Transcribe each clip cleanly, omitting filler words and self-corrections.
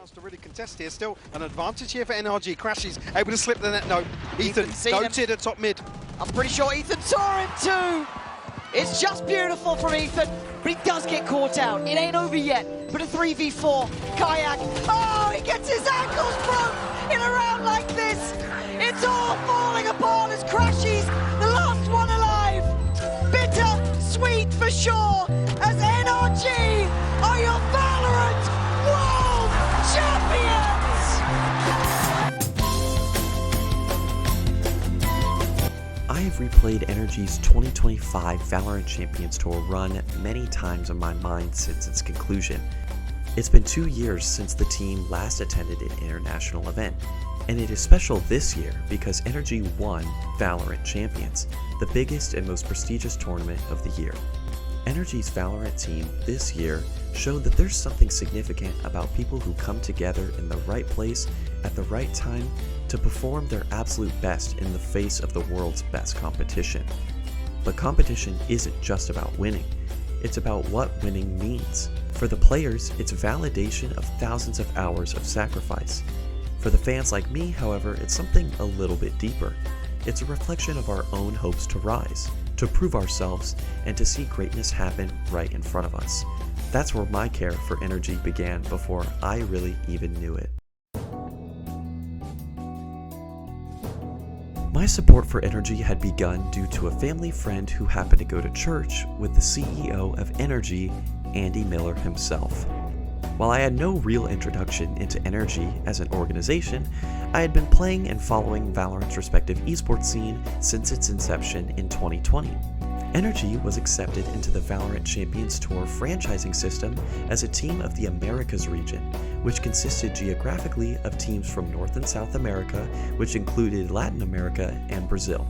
chance to really contest here. Still an advantage here for NRG. Crashes able to slip the net. No, Ethan noted at top mid. I'm pretty sure Ethan saw him too. It's just beautiful from Ethan, but he does get caught out. It ain't over yet, but a 3v4. Kayak, oh, he gets his ankles broke in a round like this. It's all falling apart as Crashes, the last one alive. Bitter, sweet for sure, as NRG are your Valorant World Champions! I have replayed NRG's 2025 Valorant Champions Tour run many times in my mind since its conclusion. It's been 2 years since the team last attended an international event, and it is special this year because NRG won Valorant Champions, the biggest and most prestigious tournament of the year. NRG's Valorant team this year showed that there's something significant about people who come together in the right place at the right time to perform their absolute best in the face of the world's best competition. But competition isn't just about winning, it's about what winning means. For the players, it's validation of thousands of hours of sacrifice. For the fans like me, however, it's something a little bit deeper. It's a reflection of our own hopes to rise, to prove ourselves, and to see greatness happen right in front of us. That's where my care for NRG began before I really even knew it. My support for NRG had begun due to a family friend who happened to go to church with the CEO of NRG, Andy Miller himself. While I had no real introduction into NRG as an organization, I had been playing and following Valorant's respective esports scene since its inception in 2020. NRG was accepted into the Valorant Champions Tour franchising system as a team of the Americas region, which consisted geographically of teams from North and South America, which included Latin America and Brazil.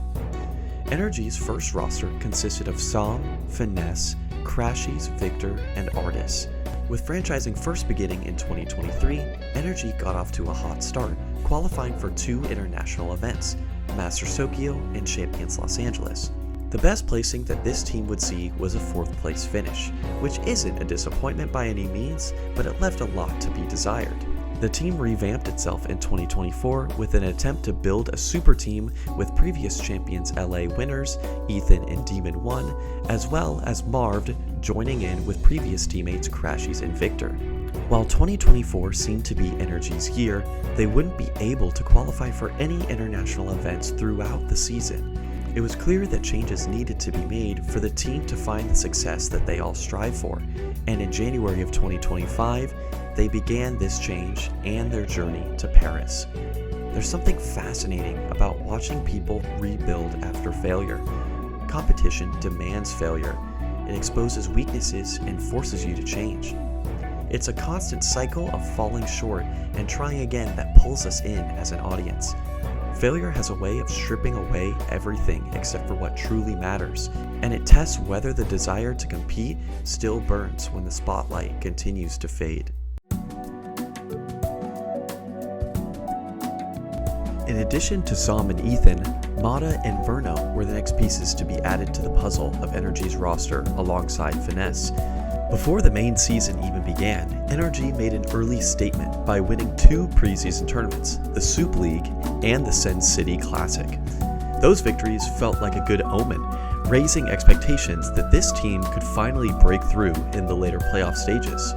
NRG's first roster consisted of Som, Finesse, Crashes, Victor, and Artis. With franchising first beginning in 2023, NRG got off to a hot start, qualifying for 2 international events, Masters Tokyo and Champions Los Angeles. The best placing that this team would see was a 4th place finish, which isn't a disappointment by any means, but it left a lot to be desired. The team revamped itself in 2024 with an attempt to build a super team with previous champions LA winners Ethan and Demon 1, as well as Marved joining in with previous teammates Crashies and Victor. While 2024 seemed to be NRG's year, they wouldn't be able to qualify for any international events throughout the season. It was clear that changes needed to be made for the team to find the success that they all strive for, and in January of 2025, they began this change and their journey to Paris. There's something fascinating about watching people rebuild after failure. Competition demands failure. It exposes weaknesses and forces you to change. It's a constant cycle of falling short and trying again that pulls us in as an audience. Failure has a way of stripping away everything except for what truly matters, and it tests whether the desire to compete still burns when the spotlight continues to fade. In addition to Som and Ethan, Mata and Verno were the next pieces to be added to the puzzle of NRG's roster alongside Finesse. Before the main season even began, NRG made an early statement by winning 2 preseason tournaments, the Soup League and the Sen City Classic. Those victories felt like a good omen, raising expectations that this team could finally break through in the later playoff stages.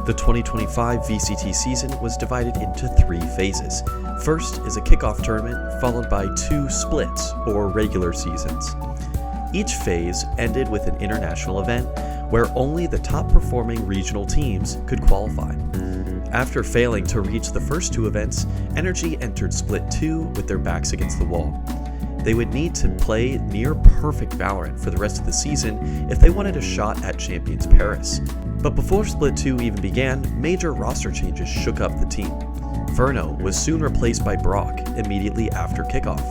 The 2025 VCT season was divided into 3 phases. First is a kickoff tournament, followed by 2 splits, or regular seasons. Each phase ended with an international event, where only the top-performing regional teams could qualify. After failing to reach the first 2 events, NRG entered Split 2 with their backs against the wall. They would need to play near-perfect Valorant for the rest of the season if they wanted a shot at Champions Paris. But before Split 2 even began, major roster changes shook up the team. Verno was soon replaced by Brock immediately after kickoff.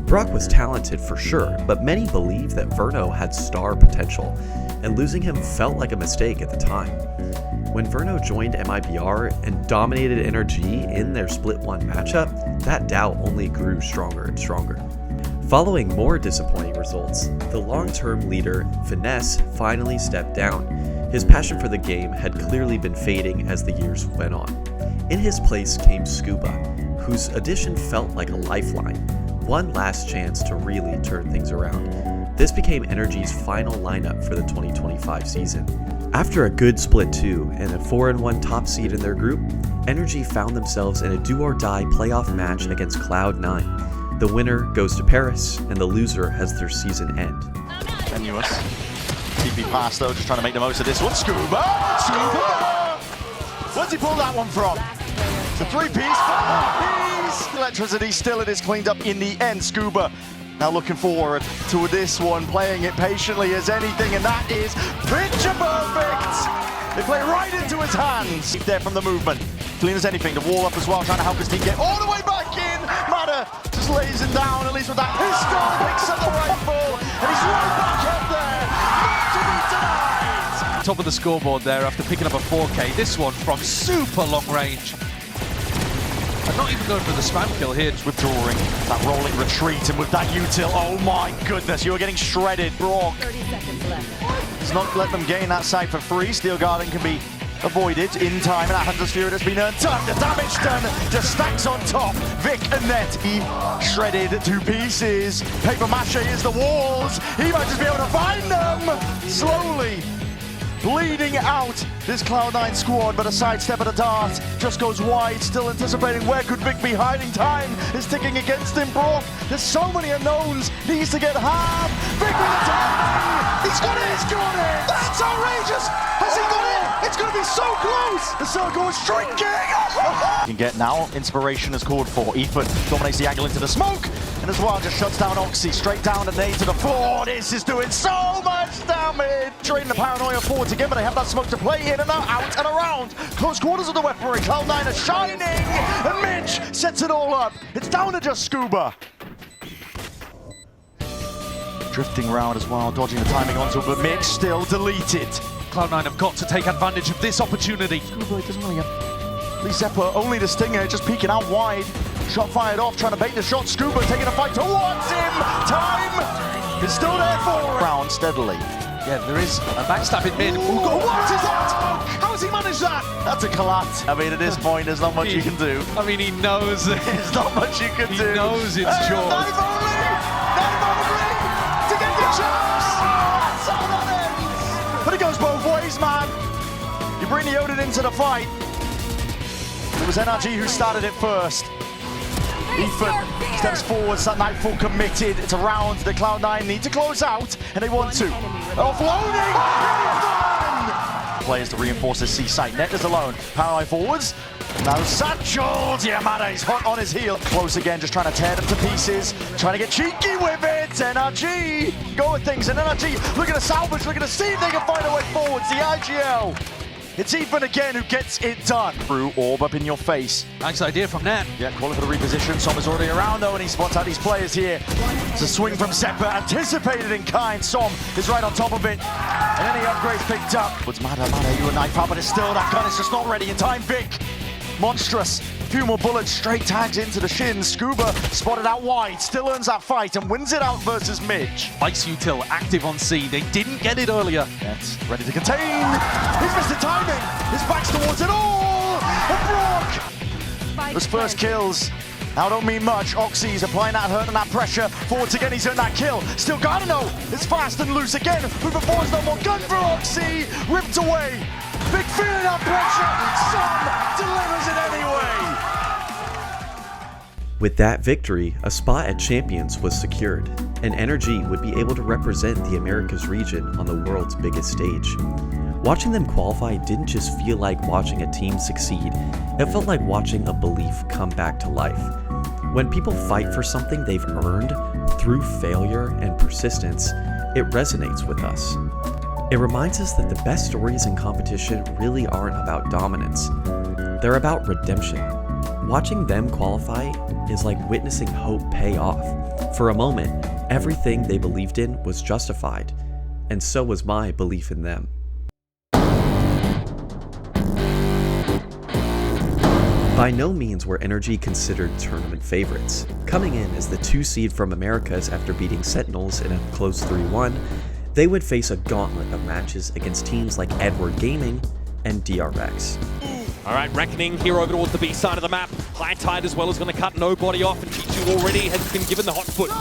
Brock was talented for sure, but many believed that Verno had star potential, and losing him felt like a mistake at the time. When Verno joined MIBR and dominated NRG in their Split 1 matchup, that doubt only grew stronger and stronger. Following more disappointing results, the long-term leader, Finesse, finally stepped down. His passion for the game had clearly been fading as the years went on. In his place came Scuba, whose addition felt like a lifeline, one last chance to really turn things around. This became NRG's final lineup for the 2025 season. After a good split 2 and a 4-1 top seed in their group, NRG found themselves in a do-or-die playoff match against Cloud9. The winner goes to Paris, and the loser has their season end. Tenuous. TP pass though, just trying to make the most of this one. Scuba! Scuba! Where's he pull that one from? It's a 3-piece, 4-piece! Electricity still, it is cleaned up in the end. Scuba now looking forward to this one, playing it patiently as anything, and that is picture perfect! They play right into his hands. There from the movement. Clean as anything, the wall up as well, trying to help his team get all the way back in. Mada just lays him down, at least with that pistol, picks up the rifle, and he's right back up there. Not to be denied! Top of the scoreboard there after picking up a 4K. This one from super long range. And not even going for the spam kill here. Withdrawing, that rolling retreat, and with that util, oh my goodness, you are getting shredded, Brock. 30 seconds left. Does not let them gain that side for free. Steel Garden can be avoided in time, and that Hunter's Fury has been earned. Done, the damage done, just stacks on top. Vic and Net, he shredded to pieces. Paper mache is the walls. He might just be able to find them. Slowly bleeding out this Cloud9 squad, but a sidestep at a dart just goes wide, still anticipating where could Vic be hiding. Time is ticking against him, Brock. There's so many unknowns, needs to get half. Vic with a timing! He's got it! He's got it! That's outrageous! Has he got it? It's going to be so close! The circle is shrinking! You can get now, inspiration is called for. Ethan dominates the angle into the smoke, and as well just shuts down Oxy, straight down and nade to the floor. This is doing so much damage! Trading the paranoia forwards again, but they have that smoke to play in and out and around. Close quarters of the weaponry, Cloud9 are shining, and Mitch sets it all up. It's down to just Scuba. Drifting round as well, dodging the timing onto it, but Mitch still deleted. Cloud9 have got to take advantage of this opportunity. Scuba doesn't really have Lee Zepper, only the stinger, just peeking out wide. Shot fired off, trying to bait the shot. Scuba taking a fight towards him. Time is still there for round steadily. Yeah, there is a backstab in mid. Ooh, what is that? How has he managed that? That's a collapse. I mean, at this point, there's not much you can do. I mean, he knows. There's not much you can do. He knows it's Jaws. Knife only to get the chops. That's how that ends. But it goes both ways, man. You bring the Odin into the fight. It was NRG who started it first. Ethan steps forward, that Nightfall committed. It's a round the Cloud9 need to close out, and they want to. Offloading! Players to reinforce the C site. Net is alone. Parallel forwards. Now Satchel! Yamada is hot on his heel. Close again, just trying to tear them to pieces. Trying to get cheeky with it. NRG go with things, and NRG looking to salvage, looking to see if they can find a way forwards. The IGL. It's Ethan again who gets it done. Through orb up in your face. Nice idea from Net. Yeah, calling for the reposition. Som is already around though, and he spots out these players here. It's a swing from Zepper, anticipated in kind. Som is right on top of it. And then the upgrade's picked up. What's Mada, you a knife out, but it's still, that gun is just not ready in time. Vic, monstrous. Few more bullets, straight tags into the shins. Scuba spotted out wide, still earns that fight and wins it out versus Midge. Ice Util active on C. They didn't get it earlier. That's ready to contain. He's missed the timing. His back's towards it all. And Brock. Those first kills now don't mean much. Oxy's applying that hurt and that pressure. Forwards again, he's earned that kill. Still gotta know. It's fast and loose again. Moving forwards, no more gun for Oxy. Ripped away. Big feeling that pressure. Some delivers it anyway. With that victory, a spot at Champions was secured, and NRG would be able to represent the Americas region on the world's biggest stage. Watching them qualify didn't just feel like watching a team succeed, it felt like watching a belief come back to life. When people fight for something they've earned through failure and persistence, it resonates with us. It reminds us that the best stories in competition really aren't about dominance, they're about redemption. Watching them qualify is like witnessing hope pay off. For a moment, everything they believed in was justified, and so was my belief in them. By no means were NRG considered tournament favorites. Coming in as the 2 seed from Americas after beating Sentinels in a close 3-1, they would face a gauntlet of matches against teams like Edward Gaming and DRX. All right, Reckoning here over towards the B side of the map. High Tide as well is going to cut nobody off, and Chichu already has been given the hot foot.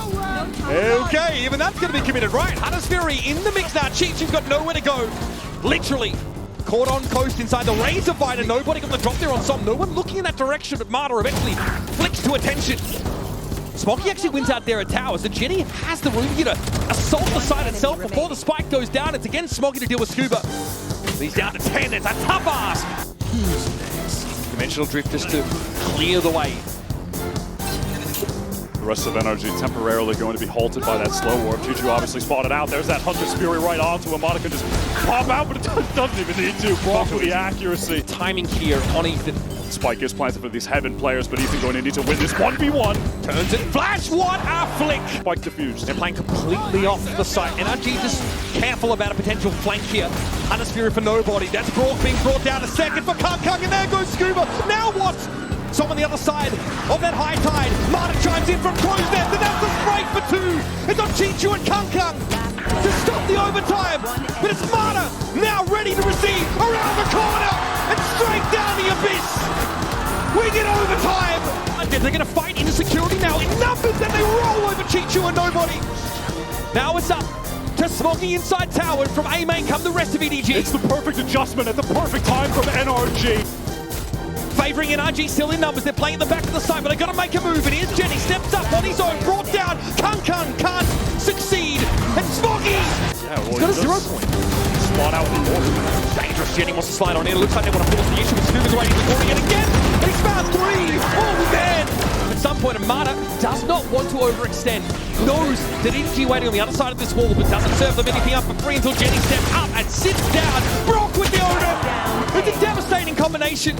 Okay, even that's going to be committed, right? Hunter's Fury in the mix now. Chichu's got nowhere to go. Literally caught on coast inside the Razor Fighter. Nobody got the drop there on Som. No one looking in that direction, but Marta eventually flicks to attention. Smoggy actually wins out there at towers, and Jenny has the room here to assault the site itself before the spike goes down. It's again Smoggy to deal with Scuba. He's down to 10. It's a tough ask. Who's next? Dimensional Drift just to clear the way. The rest of NRG temporarily going to be halted by that slow warp. Chichu obviously spotted out. There's that Hunter's Fury right onto him. Monica just pop out, but it doesn't even need to. Block with the accuracy. Timing here on Ethan. Spike is planted for these Heaven players, but Ethan going to need to win this 1v1. Turns it. Flash, what a flick! Spike diffused. They're playing completely off the site. NRG just careful about a potential flank here. Hunter's Fury for nobody. That's Brock being brought down a second for Kung, and there goes Scuba. Now what? Some on the other side of that High Tide. Marta chimes in from close nest, and that's a strike for 2. It's on Chichu and Kung to stop the overtime. But it's Marta now ready to receive around the corner and straight down the abyss. We get overtime. They're going to fight into security now in numbers, and they roll over Chichu and nobody. Now it's up to Smoggy inside tower. From A main come the rest of EDG. It's the perfect adjustment at the perfect time from NRG. Favouring NRG still in numbers. They're playing at the back of the site, but they've got to make a move. And here's Jenny, steps up on his own, brought down. Kung can't succeed. And Smoggy he's got a 0 point. Spot out the water. Dangerous. Jenny wants to slide on in. It looks like they want to force the issue. But Scuba's already scoring it again. And he's found 3. Oh, man. At some point, Marta does not want to overextend. Knows that EDG waiting on the other side of this wall, but doesn't serve them anything up for free until Jenny steps up and sits down. Brock with the owner. It's a devastating combination.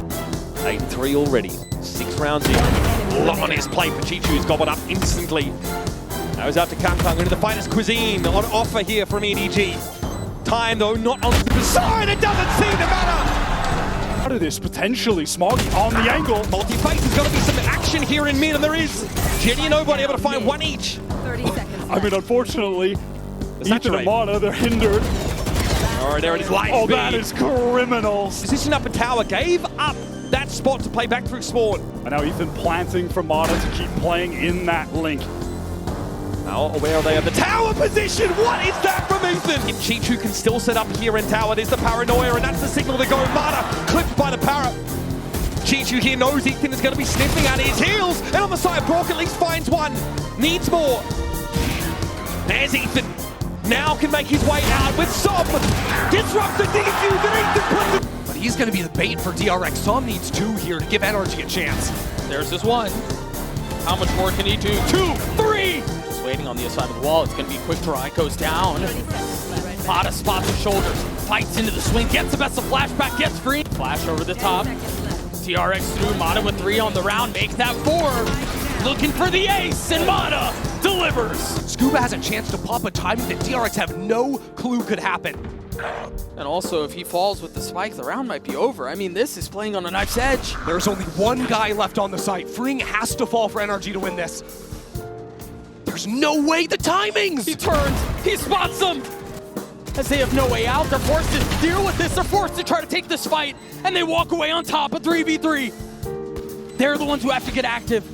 8-3 already. 6 rounds in. A lot on his plate for Chichu, who's gobbled up instantly. Now he's out to Kung into the finest cuisine on offer here from EDG. Time though, not on the side. It doesn't seem to matter. Out of this potentially Smoggy on the angle. Multi-face, there's got to be some action here in mid, and there is. Jenny and nobody able to find 1 each. 30 seconds. I mean, unfortunately, Ethan and Marta, they're hindered. Oh, there it is. Light Oh, speed. that is criminal. Position up a tower, gave up that spot to play back through spawn. And now Ethan planting for Marta to keep playing in that link. Now aware are they of the tower position? What is that from Ethan? If Chichu can still set up here in tower, there's the paranoia, and that's the signal to go. Marta clipped by the para. Chichu here knows Ethan is going to be sniffing at his heels, and on the side, Brock at least finds 1. Needs more. There's Ethan. Now can make his way out with Som. Disrupts the defuse, and Ethan puts it. But he's going to be the bait for DRX. Som needs 2 here to give NRG a chance. There's this 1. How much more can he do? 2, 3! Just waiting on the other side of the wall. It's going to be a quick try. Goes down. Marta spots his shoulders. Fights into the swing. Gets the best of flashback. Gets free. Flash over the top. DRX through. Marta with 3 on the round. Makes that 4. Looking for the ace. And Marta delivers. Scuba has a chance to pop a timing that DRX have no clue could happen. And also, if he falls with the spike, the round might be over. I mean, this is playing on a knife's edge. There's only 1 guy left on the site. Freeing has to fall for NRG to win this. There's no way the timings! He turns, he spots them! As they have no way out, they're forced to deal with this. They're forced to try to take this fight, and they walk away on top of 3v3. They're the ones who have to get active.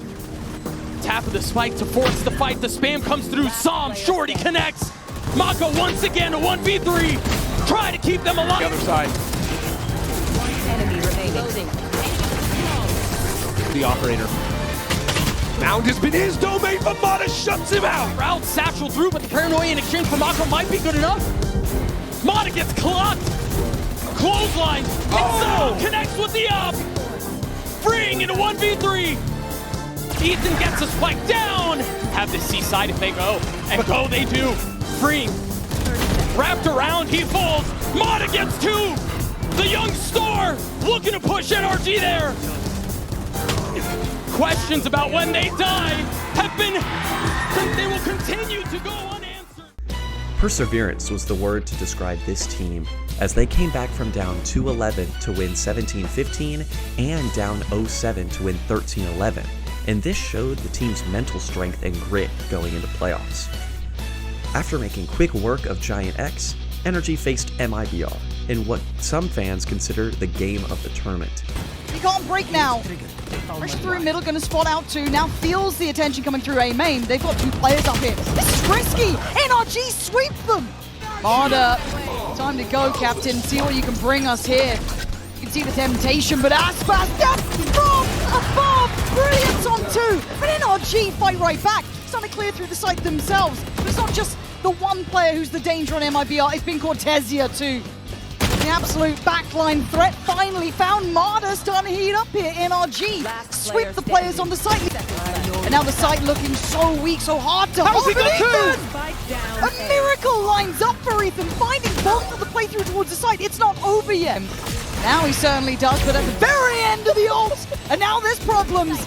Tap of the spike to force the fight. The spam comes through. Som, short, he connects. Mako once again, a 1v3. Try to keep them alive. The other side. Enemy remaining. The operator. Mound has been his domain, but Marta shuts him out. Route satchel through, but the paranoia in exchange for Mako might be good enough. Marta gets clocked. Clothesline. And Som connects with the up. Freeing into 1v3. Ethan gets a spike down. Have the seaside if they go. And go they do. Freeing. Wrapped around, he falls. Marta gets 2. The young star looking to push NRG there. Questions about when they die have been, they will continue to go unanswered. Perseverance was the word to describe this team, as they came back from down 2-11 to win 17-15 and down 0-7 to win 13-11, and this showed the team's mental strength and grit going into playoffs. After making quick work of Giant X, NRG faced MIBR in what some fans consider the game of the tournament. He can't break now. Pressure through middle, gonna spot out two. Now feels the attention coming through A main. They've got two players up here. This is risky. NRG sweep them. Marder, time to go, Captain. See what you can bring us here. You can see the temptation, but Aspas down from above. Brilliant on two. But NRG fight right back. Starting to clear through the site themselves. But it's not just the one player who's the danger on MIBR. It's been Cortesia too. The absolute backline threat finally found Marder starting to heat up here. NRG sweep the players on the site. And now the site looking so weak, so hard to hold. Ethan! A miracle lines up for Ethan, finding both of the playthrough towards the site. It's not over yet. Now he certainly does, but at the very end of the ult, and now there's problems.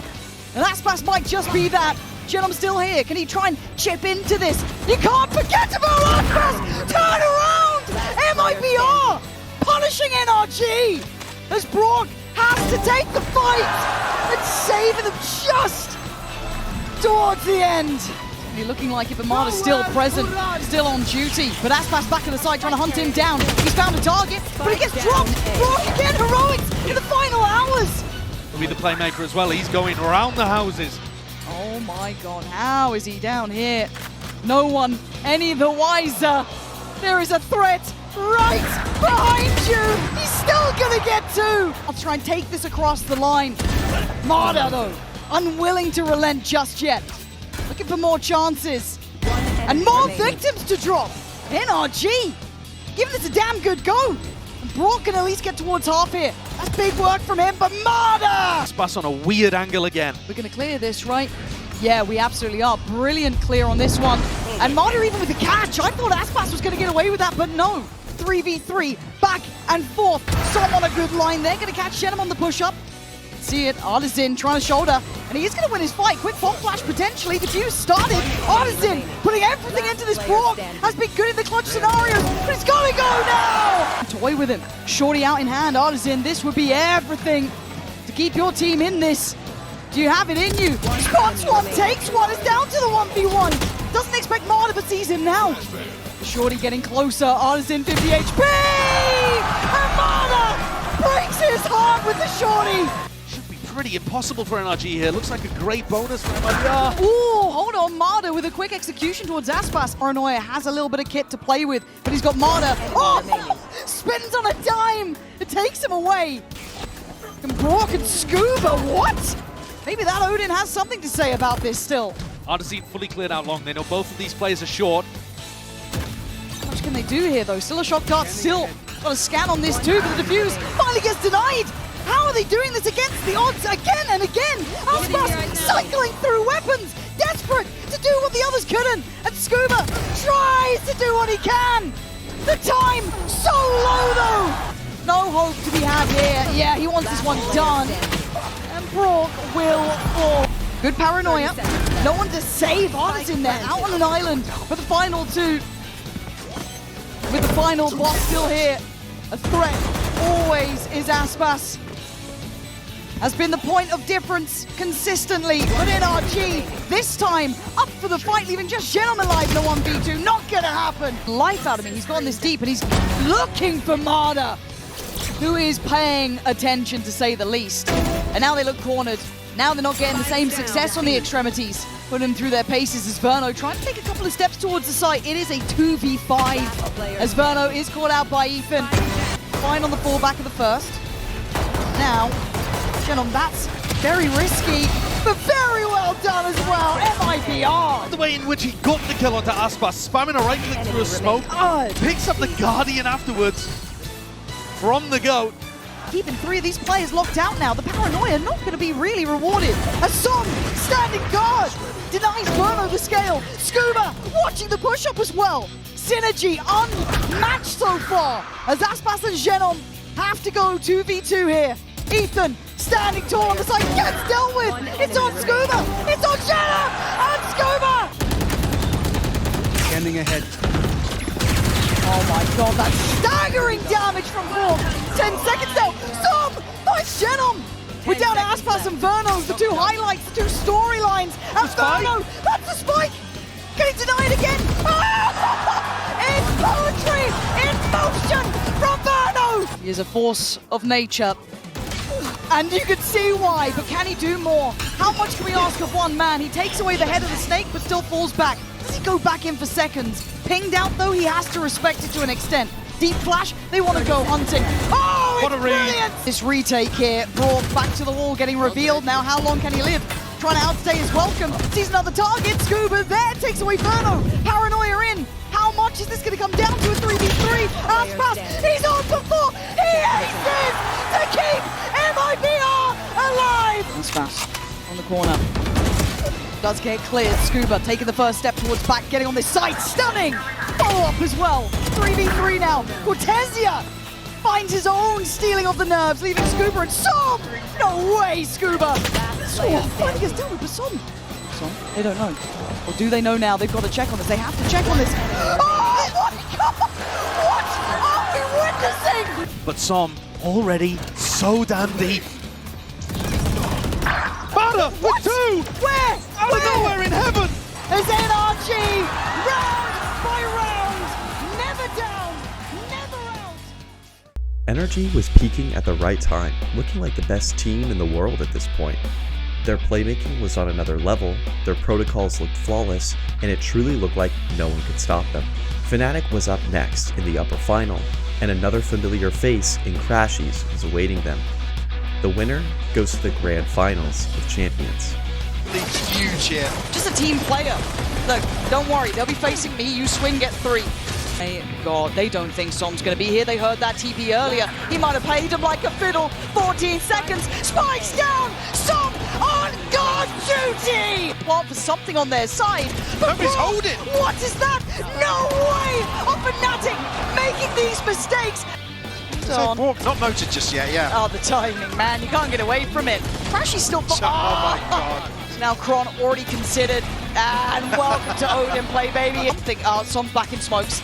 And Aspas might just be that. Genom's still here. Can he try and chip into this? You can't forget about Aspas! Turn around! MIBR! Punishing NRG! As Brock has to take the fight and saving them just towards the end. You're looking like if Amada's still present, still on duty. But Aspas back to the side trying to hunt him down. He's found a target, but he gets dropped. Brock again, heroics in the final hours. Will be the playmaker as well. He's going around the houses. Oh my god, how is he down here? No one any the wiser. There is a threat right behind you. He's still gonna get two. I'll try and take this across the line. Marder though, unwilling to relent just yet. Looking for more chances. And more victims to drop. NRG, giving this a damn good go. And Brock can at least get towards half here. That's big work from him, but Marder! Aspas on a weird angle again. We're gonna clear this, right? Yeah, we absolutely are. Brilliant clear on this one. And Marder even with the catch. I thought Aspas was gonna get away with that, but no. 3v3, back and forth. Some on a good line there. Gonna catch Shenum on the push-up. See it, Artisan trying to shoulder, and he is going to win his fight. Quick pop flash potentially, the fuse started. Artisan putting everything into this Brock, has been good in the clutch scenarios, but it's got to go now! Toy with him, Shorty out in hand. Artisan, this would be everything to keep your team in this. Do you have it in you? Spots one, takes one, it's down to the 1v1. Doesn't expect Marder, but sees him now. Shorty getting closer, Artisan 50 HP! And Marder breaks his heart with the Shorty! Pretty impossible for NRG here. Looks like a great bonus for MIBR. Ooh, hold on, Marder with a quick execution towards Aspas. Paranoia has a little bit of kit to play with, but he's got Marder. Oh, spins on a dime. It takes him away. And Brock and Scuba, what? Maybe that Odin has something to say about this still. Artisan fully cleared out long. They know both of these players are short. What much can they do here, though? Still a shock dart, still got a scan on this too, but the defuse finally gets denied. How are they doing this against the odds again and again? Aspas cycling through weapons, desperate to do what the others couldn't. And Scuba tries to do what he can. The time so low though. No hope to be had here. Yeah, he wants this one done. And Brock will fall. Good Paranoia. No one to save. Artisan there, out on an island for the final two. With the final boss still here. A threat always is Aspas. Has been the point of difference consistently, but NRG, this time, up for the fight, leaving just Genom alive in the 1v2. Not gonna happen. Life out of me, he's gone this deep, and he's looking for Marder, who is paying attention, to say the least. And now they look cornered. Now they're not getting the same success on the extremities. Put them through their paces as Verno trying to take a couple of steps towards the site. It is a 2v5, as Verno is caught out by Ethan. Fine on the fallback of the first. Now, Genom, that's very risky, but very well done as well. MIBR. The way in which he got the kill onto Aspas, spamming a right click through a smoke, picks up the Guardian afterwards from the GOAT. Keeping three of these players locked out now. The Paranoia not going to be really rewarded. Hassan standing guard, denies Verno the scale. Scuba watching the push-up as well. Synergy unmatched so far, as Aspas and Genom have to go 2v2 here. Ethan standing tall on the side, gets dealt with. It's on Scuba, it's on Genom, and Scuba! Standing ahead. Oh my god, that's staggering damage from Brock. 10 seconds now, stop! Nice Genom! We're down to Aspas and Verno, the two highlights, the two storylines. And Verno, that's the spike! Can he deny it again? It's poetry in motion from Verno! He is a force of nature. And you can see why, but can he do more? How much can we ask of one man? He takes away the head of the snake, but still falls back. Does he go back in for seconds? Pinged out, though, he has to respect it to an extent. Deep flash, they want to go hunting. Oh, What a it's read. brilliant! This retake here, brought back to the wall, getting revealed. Now, how long can he live? Trying to outstay his welcome. Sees another target. Scuba there, takes away Verno. Paranoia in. How much is this going to come down to a 3v3? Aspas, he's on for 4. He aces to keep MIBR alive. Aspas on the corner. Does get cleared. Scuba taking the first step towards back, getting on this side. Stunning. Follow up as well. 3v3 now. Cortesia finds his own stealing of the nerves, leaving Scuba and Som. No way, Scuba. Finding us down with Som. They don't know. Or do they know now? They've got to check on this. They have to check on this. Oh my God! What are we witnessing? But Som already so damn deep. Butter with 2! Where? Out of nowhere in heaven! There's NRG! Round by round! Never down! Never out! NRG was peaking at the right time, looking like the best team in the world at this point. Their playmaking was on another level, their protocols looked flawless, and it truly looked like no one could stop them. Fnatic was up next in the upper final, and another familiar face in Crashies was awaiting them. The winner goes to the grand finals of champions. It's huge here. Just a team player. Look, don't worry, they'll be facing me. You swing, get 3. Thank God, they don't think Som's going to be here. They heard that TP earlier. He might have paid him like a fiddle. 14 seconds. Spikes down. Som on guard duty. Well, for something on their side. Nobody's holding. What is that? No way. On Fnatic making these mistakes. So not noted just yet, yeah. Oh, the timing, man. You can't get away from it. Crashy's still... Oh my God. Now Kron already considered. And welcome to Odin play, baby. I think Som's back in smokes.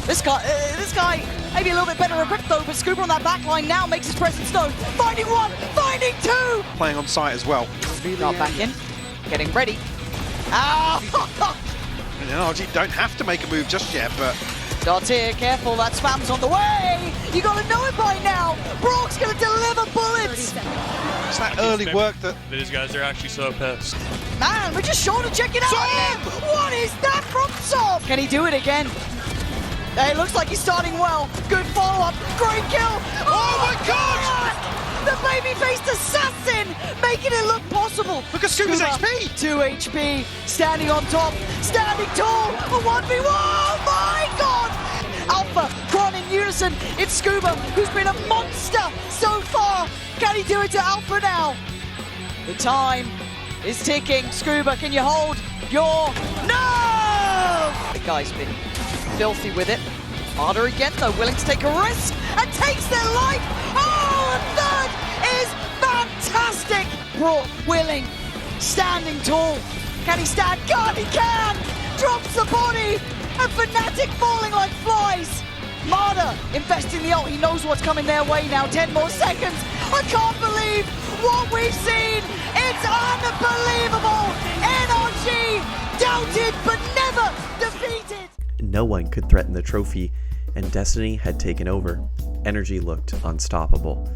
This guy, maybe a little bit better equipped though, but Scuba on that back line now makes his presence known. Finding 1, finding 2. Playing on site as well. Got back in, getting ready. Ah! And NRG don't have to make a move just yet, but... Dots here, careful, that spam's on the way. You gotta know it by now. Brock's gonna deliver bullets. It's that early work that... These guys are actually so pissed. Man, we're just shoulder checking out again. What is that from Som? Can he do it again? It looks like he's starting well. Good follow-up. Great kill. Oh my God! The baby-faced assassin making it look possible. Look at Scuba's HP. 2 HP. Standing on top. Standing tall. A 1v1. Oh my God! Alpha, Kron in unison. It's Scuba, who's been a monster so far. Can he do it to Alpha now? The time is ticking. Scuba, can you hold your nerve? The guy's been filthy with it. Harder again though, willing to take a risk and takes their life. Oh, a third is fantastic. Brock willing, standing tall. Can he stand? God, he can. Drops the body and Fnatic falling like flies. Marder investing the ult. He knows what's coming their way now. 10 more seconds. I can't believe what we've seen. It's unbelievable. NRG doubted but never defeated. No one could threaten the trophy, and Destiny had taken over. NRG looked unstoppable.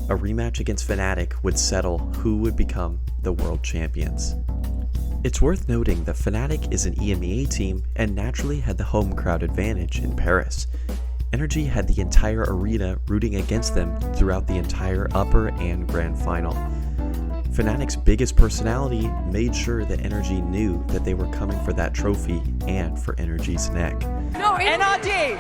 A rematch against Fnatic would settle who would become the world champions. It's worth noting that Fnatic is an EMEA team and naturally had the home crowd advantage in Paris. NRG had the entire arena rooting against them throughout the entire upper and grand final. Fnatic's biggest personality made sure that NRG knew that they were coming for that trophy and for NRG's neck. No, NRG,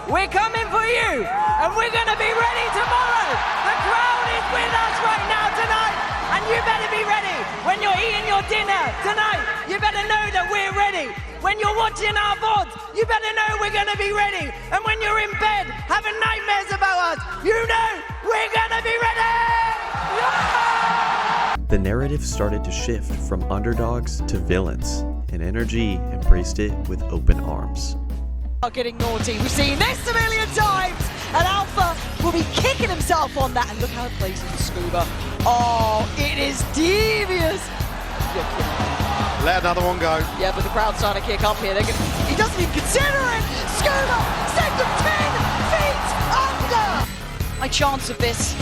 we're coming for you, and we're going to be ready tomorrow. The crowd is with us right now tonight, and you better be ready. When you're eating your dinner tonight, you better know that we're ready. When you're watching our VODs, you better know we're going to be ready. And when you're in bed having nightmares about us, you know we're going to be ready. The narrative started to shift from underdogs to villains, and NRG embraced it with open arms. Getting naughty. We've seen this a million times, and Alpha will be kicking himself on that. And look how it plays in Scuba. Oh, it is devious. Let another one go. Yeah, but the crowd's starting to kick up here. He doesn't even consider it. Scuba sent him 10 feet under. My chance of this,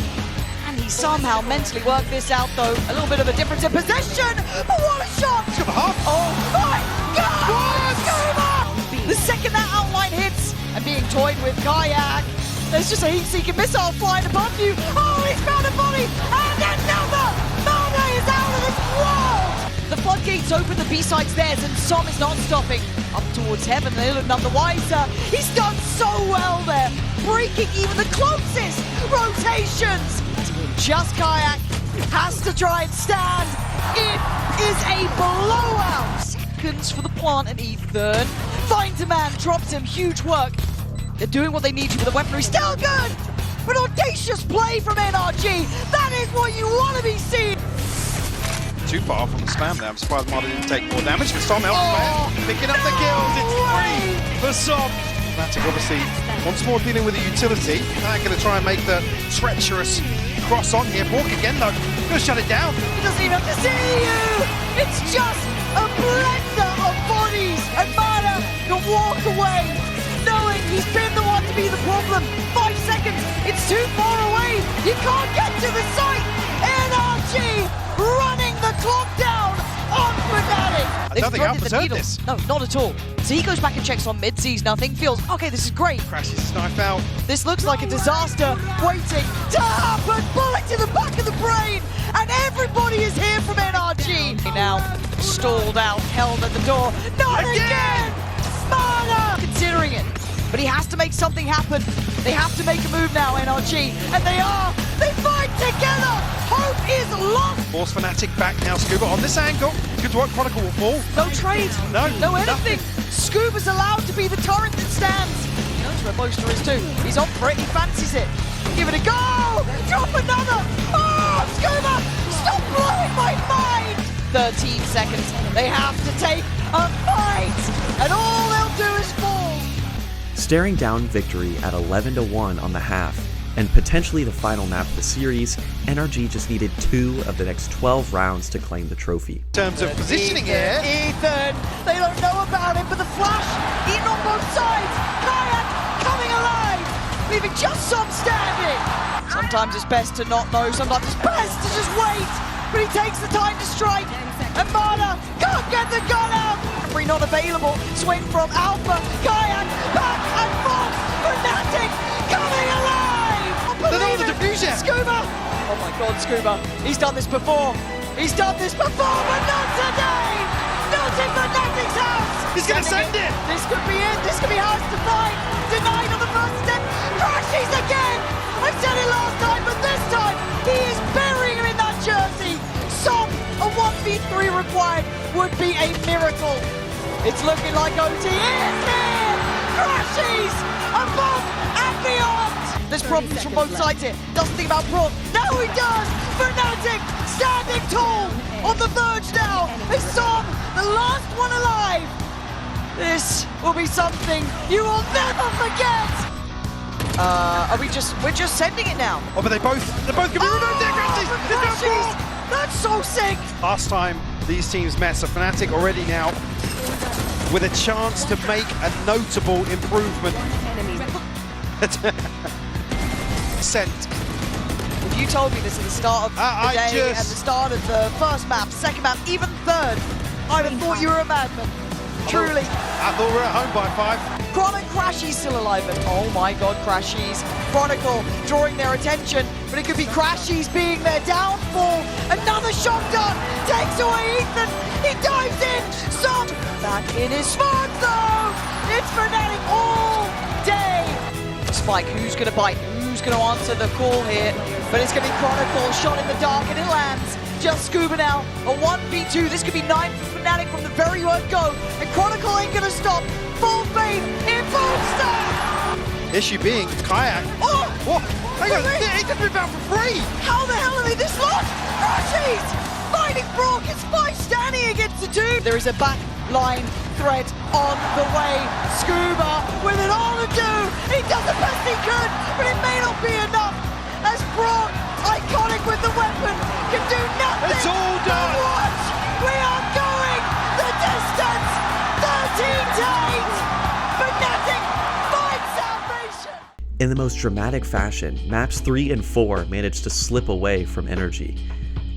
and NRG somehow mentally work this out though. A little bit of a difference in possession, but what a shot! Oh my God! Scuba! The second that outline hits and being toyed with Kayak, there's just a heat-seeking missile flying above you. Oh, he's found a body and another! Mana is out of this world! The floodgates open, the B-side's theirs, and Som is not stopping. Up towards heaven, they look none the wiser. He's done so well there, breaking even the closest rotations. Just Kayak has to try and stand. It is a blowout. Seconds for the plant, and Ethan finds a man, drops him, huge work. They're doing what they need to with the weaponry, still good! But audacious play from NRG, that is what you want to be seeing! Too far from the spam there. I'm surprised Marta didn't take more damage, but Som elsewhere, picking up the kills. It's free for Som. Fnatic obviously once more dealing with the utility. Now going to try and make the treacherous cross on here. Bork again though, going to shut it down. He doesn't even have to see you! It's just a blender of bodies, and Marta can walk away, knowing he's been the one to be the problem. 5 seconds, it's too far away. You can't get to the site. NRG running the clock down on Fnatic. I don't think Alpha's heard this. No, not at all. So he goes back and checks on mid-seas nothing, feels, okay, this is great. Crashes his knife out. This looks like a disaster waiting to happen. Bullet to the back of the brain, and everybody is here from NRG. Now stalled out, held at the door. Not again! Mana! Considering it, but he has to make something happen. They have to make a move now, NRG, and they are. They fight together. Hope is lost. Force Fnatic back now. Scuba on this angle. Good work. Chronicle will fall. No trade. No anything. Scuba's allowed to be the turret that stands. He knows where Boaster is too. He's on for it. He fancies it. Give it a go. Drop another. Oh, Scuba! Stop blowing my mind. 13 seconds. They have to take a fight, and all they'll do is fall. Staring down victory at 11-1 on the half, and potentially the final map of the series, NRG just needed 2 of the next 12 rounds to claim the trophy. In terms of positioning here. Ethan, they don't know about him, but the flash, Ethan on both sides, Kayak coming alive, leaving just Som standing. Sometimes it's best to not know, sometimes it's best to just wait, but he takes the time to strike, and Mana can't get the gun out. Free not available, swing from Alpha, Kayak, back and forth, Fnatic coming alive! They're not the diffusion! Scuba! Oh my God, Scuba, he's done this before. He's done this before, but not today! Not in Fnatic's house! He's gonna send it! This could be it, this could be ours to find. Denied on the first step, crashes again! I said it last time, but this time, he is burying him in that jersey! Som, a 1v3 required would be a miracle. It's looking like OT is here! Crashes above and beyond! There's problems from both sides here. Doesn't think about Brock. Now he does! Fnatic standing tall on the verge now. It's Som, the last one alive. This will be something you will never forget. We're just sending it now. Oh, but they're both gonna be removed. That's so sick. Last time these teams met, so Fnatic already now with a chance to make a notable improvement. Sent. If you told me this at the start of the day, at the start of the first map, second map, even third, I'd have thought you were a madman. Truly. I thought we were at home by 5. Crashy's still alive, and oh my God, Crashy's. Chronicle drawing their attention, but it could be Crashy's being their downfall. Another shot done, takes away Ethan, he dives in, Som back in his spot though. It's Fnatic all day. Spike, who's gonna bite? Who's gonna answer the call here? But it's gonna be Chronicle, shot in the dark, and it lands. Just Scuba now, a 1v2. This could be 9 for Fnatic from the very word go, and Chronicle ain't gonna stop. Full faith in Boaster! Issue being Kayak. Oh! What? Hang on, he could be bound for free! How the hell are they this lost? Crashes! Fighting Brock, it's 5 standing against the 2. There is a back line threat on the way. Scuba with it all to do. He does the best he could, but it may not be enough. As Brock, iconic with the weapon, can do nothing. It's all done. But watch, we are going the distance. 13 to 8. Fnatic finds salvation. In the most dramatic fashion, maps 3 and 4 managed to slip away from NRG.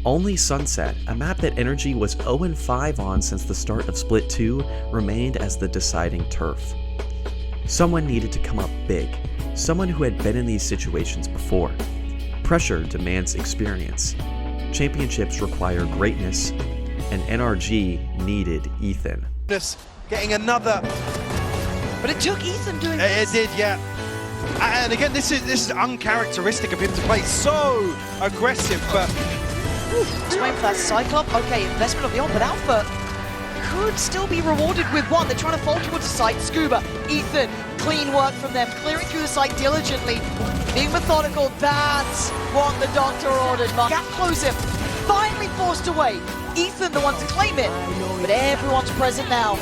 Only Sunset, a map that NRG was 0-5 on since the start of Split 2, remained as the deciding turf. Someone needed to come up big, someone who had been in these situations before. Pressure demands experience. Championships require greatness, and NRG needed Ethan. Getting another. But it took Ethan doing It this. did, yeah. And again, this is uncharacteristic of him to play so aggressive, but Just waiting for that Cyclops. Okay, investment of the on, but Alpha could still be rewarded with one. They're trying to fall towards the site. Scuba, Ethan, clean work from them, clearing through the site diligently, being methodical. That's what the doctor ordered. Gap close him, finally forced away. Ethan, the one to claim it, but everyone's present now.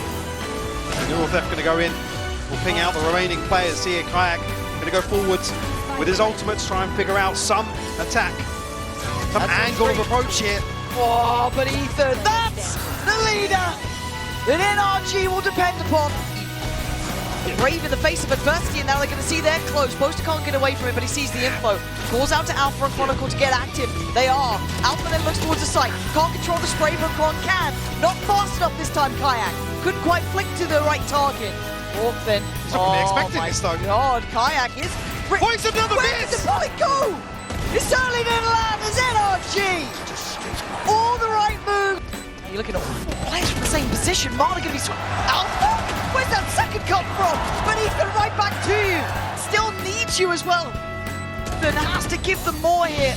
Northef going to go in. We'll ping out the remaining players here. Kayak going to go forwards with his ultimates, try and figure out some attack, some angle of approach here. Oh, but Ethan, that's the leader that NRG will depend upon. Brave in the face of adversity, and now they're going to see they're close. Boaster can't get away from it, but he sees the info. Calls out to Alpha and Chronicle to get active. They are. Alpha then looks towards the site. Can't control the spray, but Quan can. Not fast enough this time, Kayak. Couldn't quite flick to the right target. Orphan. He's not going to be expecting this, though. God, Kayak is... Points another Where did the bullet go? It certainly didn't land as NRG. All the right moves. You're looking at players from the same position. Marta going to be Alpha. Where's that second come from? But Ethan right back to you. Still needs you as well. Ethan has to give them more here.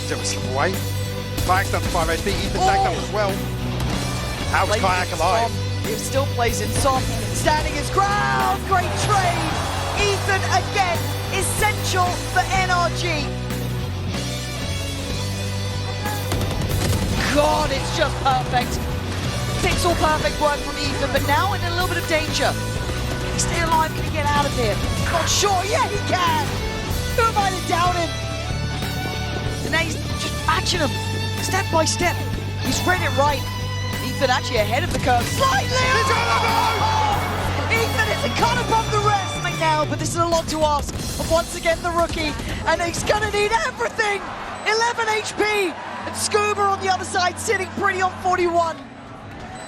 Don't slip away. Kayak's down to 5 HP. Ethan tagged up as well. How's Kayak alive? It still plays in Som. Standing his ground. Great trade. Ethan again. Essential for NRG. God, it's just perfect. Pixel perfect work from Ethan, but now in a little bit of danger. Can he stay alive? Can he get out of here? Not sure. Yeah, he can. Who might have doubted? And now he's just matching him step by step. He's read it right. Ethan actually ahead of the curve. Slightly. Ethan is a cut above the rest right now, but this is a lot to ask. But once again, the rookie, and he's gonna need everything. 11 HP, and Scuba on the other side, sitting pretty on 41.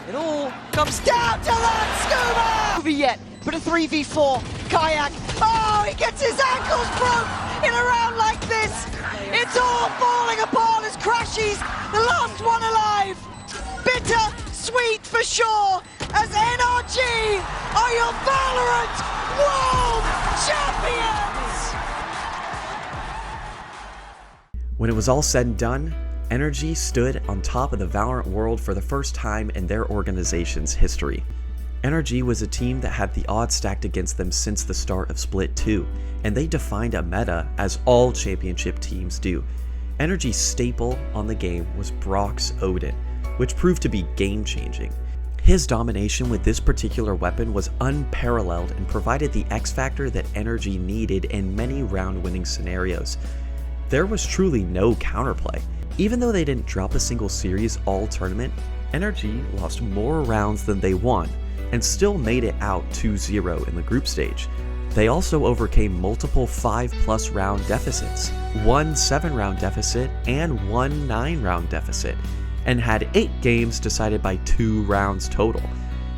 It all comes down to that, Scuba! Over yet, but a 3v4, Kayak. Oh, he gets his ankles broke in a round like this. It's all falling apart as Crashies, the last one alive. Bitter, sweet for sure, as NRG are your Valorant World Champions! When it was all said and done, NRG stood on top of the Valorant world for the first time in their organization's history. NRG was a team that had the odds stacked against them since the start of Split 2, and they defined a meta as all championship teams do. NRG's staple on the game was Brock's Odin, which proved to be game-changing. His domination with this particular weapon was unparalleled and provided the X-factor that NRG needed in many round-winning scenarios. There was truly no counterplay. Even though they didn't drop a single series all tournament, NRG lost more rounds than they won, and still made it out 2-0 in the group stage. They also overcame multiple 5+ round deficits, one 7-round deficit, and one 9-round deficit, and had 8 games decided by 2 rounds total,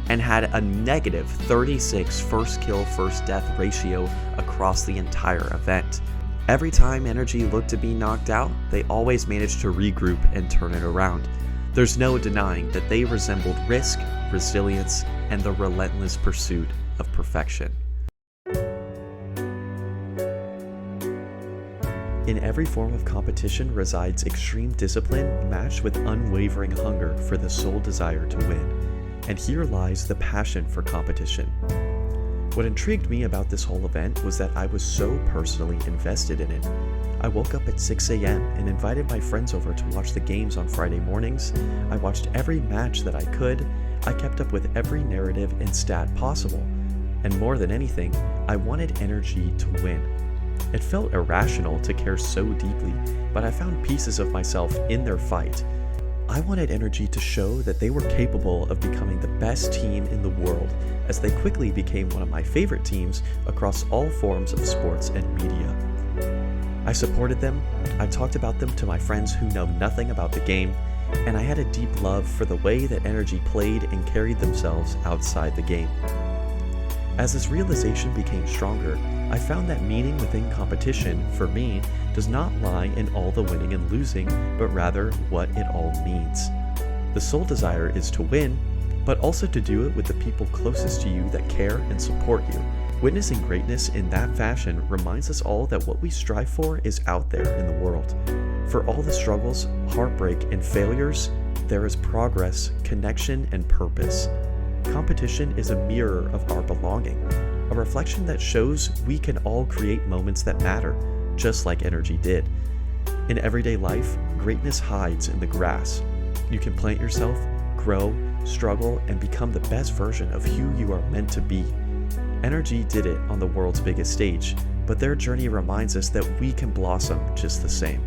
and had a negative 36 first kill first death ratio across the entire event. Every time NRG looked to be knocked out, they always managed to regroup and turn it around. There's no denying that they resembled risk, resilience, and the relentless pursuit of perfection. In every form of competition resides extreme discipline matched with unwavering hunger for the sole desire to win. And here lies the passion for competition. What intrigued me about this whole event was that I was so personally invested in it. I woke up at 6 AM and invited my friends over to watch the games on Friday mornings. I watched every match that I could. I kept up with every narrative and stat possible. And more than anything, I wanted NRG to win. It felt irrational to care so deeply, but I found pieces of myself in their fight. I wanted NRG to show that they were capable of becoming the best team in the world, as they quickly became one of my favorite teams across all forms of sports and media. I supported them, I talked about them to my friends who know nothing about the game, and I had a deep love for the way that NRG played and carried themselves outside the game. As this realization became stronger, I found that meaning within competition, for me, does not lie in all the winning and losing, but rather what it all means. The sole desire is to win, but also to do it with the people closest to you that care and support you. Witnessing greatness in that fashion reminds us all that what we strive for is out there in the world. For all the struggles, heartbreak, and failures, there is progress, connection, and purpose. Competition is a mirror of our belonging, a reflection that shows we can all create moments that matter, just like NRG did. In everyday life, greatness hides in the grass. You can plant yourself, grow, struggle, and become the best version of who you are meant to be. NRG did it on the world's biggest stage, but their journey reminds us that we can blossom just the same.